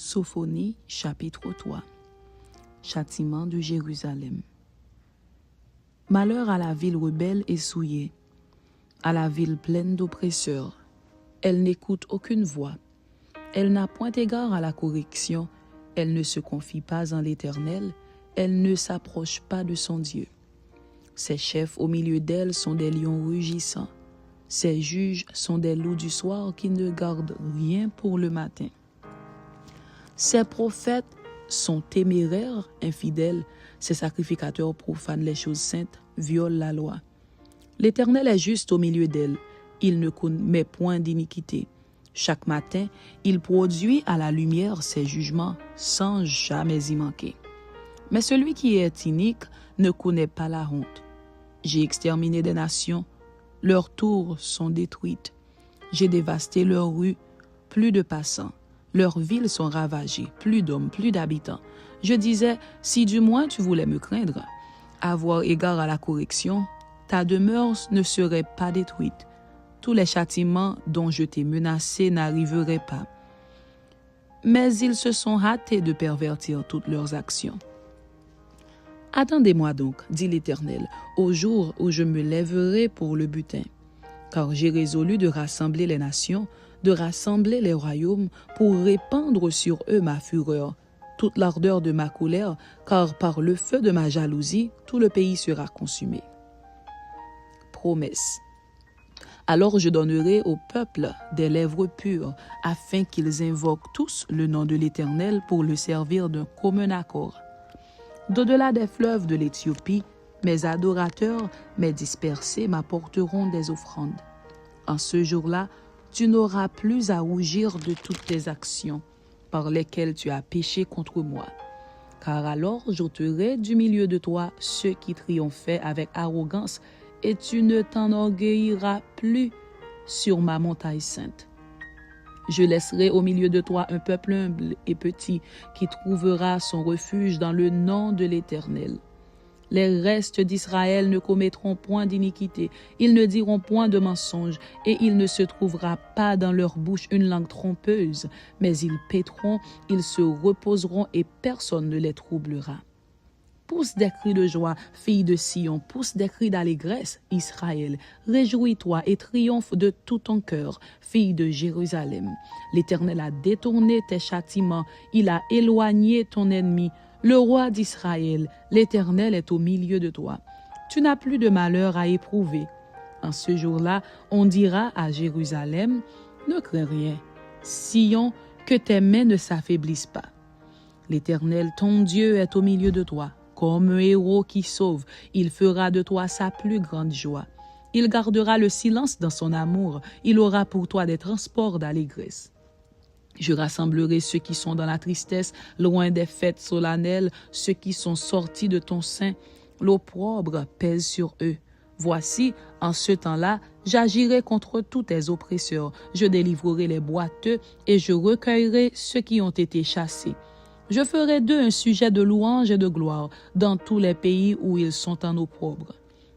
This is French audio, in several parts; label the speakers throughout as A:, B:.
A: Sophonie, chapitre 3. Châtiment de Jérusalem. Malheur à la ville rebelle et souillée, à la ville pleine d'oppresseurs. Elle n'écoute aucune voix. Elle n'a point égard à la correction. Elle ne se confie pas en l'Éternel. Elle ne s'approche pas de son Dieu. Ses chefs au milieu d'elle sont des lions rugissants. Ses juges sont des loups du soir qui ne gardent rien pour le matin. Ses prophètes sont téméraires, infidèles. Ses sacrificateurs profanent les choses saintes, violent la loi. L'Éternel est juste au milieu d'elle. Il ne commet point d'iniquité. Chaque matin, il produit à la lumière ses jugements sans jamais y manquer. Mais celui qui est inique ne connaît pas la honte. J'ai exterminé des nations, leurs tours sont détruites. J'ai dévasté leurs rues, plus de passants. Leurs villes sont ravagées, plus d'hommes, plus d'habitants. Je disais, si du moins tu voulais me craindre, avoir égard à la correction, ta demeure ne serait pas détruite. Tous les châtiments dont je t'ai menacé n'arriveraient pas. Mais ils se sont hâtés de pervertir toutes leurs actions. Attendez-moi donc, dit l'Éternel, au jour où je me lèverai pour le butin. Car j'ai résolu de rassembler les nations, de rassembler les royaumes pour répandre sur eux ma fureur, toute l'ardeur de ma colère, car par le feu de ma jalousie, tout le pays sera consumé. Promesse. Alors je donnerai au peuple des lèvres pures, afin qu'ils invoquent tous le nom de l'Éternel pour le servir d'un commun accord. D'au-delà des fleuves de l'Éthiopie, mes adorateurs, mes dispersés m'apporteront des offrandes. En ce jour-là, tu n'auras plus à rougir de toutes tes actions par lesquelles tu as péché contre moi. Car alors j'ôterai du milieu de toi ceux qui triomphaient avec arrogance, et tu ne t'enorgueilliras plus sur ma montagne sainte. Je laisserai au milieu de toi un peuple humble et petit qui trouvera son refuge dans le nom de l'Éternel. Les restes d'Israël ne commettront point d'iniquité, ils ne diront point de mensonge, et il ne se trouvera pas dans leur bouche une langue trompeuse, mais ils paîtront, ils se reposeront, et personne ne les troublera. Pousse des cris de joie, fille de Sion, pousse des cris d'allégresse, Israël. Réjouis-toi et triomphe de tout ton cœur, fille de Jérusalem. L'Éternel a détourné tes châtiments, il a éloigné ton ennemi. Le roi d'Israël, l'Éternel est au milieu de toi. Tu n'as plus de malheur à éprouver. En ce jour-là, on dira à Jérusalem, ne crains rien. Sion, que tes mains ne s'affaiblissent pas. L'Éternel, ton Dieu, est au milieu de toi. Comme un héros qui sauve, il fera de toi sa plus grande joie. Il gardera le silence dans son amour. Il aura pour toi des transports d'allégresse. Je rassemblerai ceux qui sont dans la tristesse, loin des fêtes solennelles, ceux qui sont sortis de ton sein. L'opprobre pèse sur eux. Voici, en ce temps-là, j'agirai contre tous tes oppresseurs. Je délivrerai les boiteux et je recueillerai ceux qui ont été chassés. Je ferai d'eux un sujet de louange et de gloire dans tous les pays où ils sont en opprobre.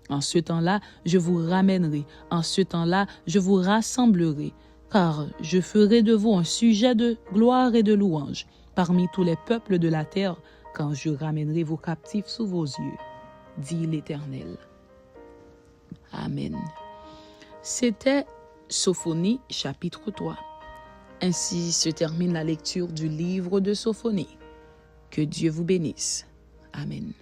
A: En ce temps-là, je vous ramènerai. En ce temps-là, je vous rassemblerai. Car je ferai de vous un sujet de gloire et de louange parmi tous les peuples de la terre quand je ramènerai vos captifs sous vos yeux, dit l'Éternel. Amen. C'était Sophonie, chapitre 3. Ainsi se termine la lecture du livre de Sophonie. Que Dieu vous bénisse. Amen.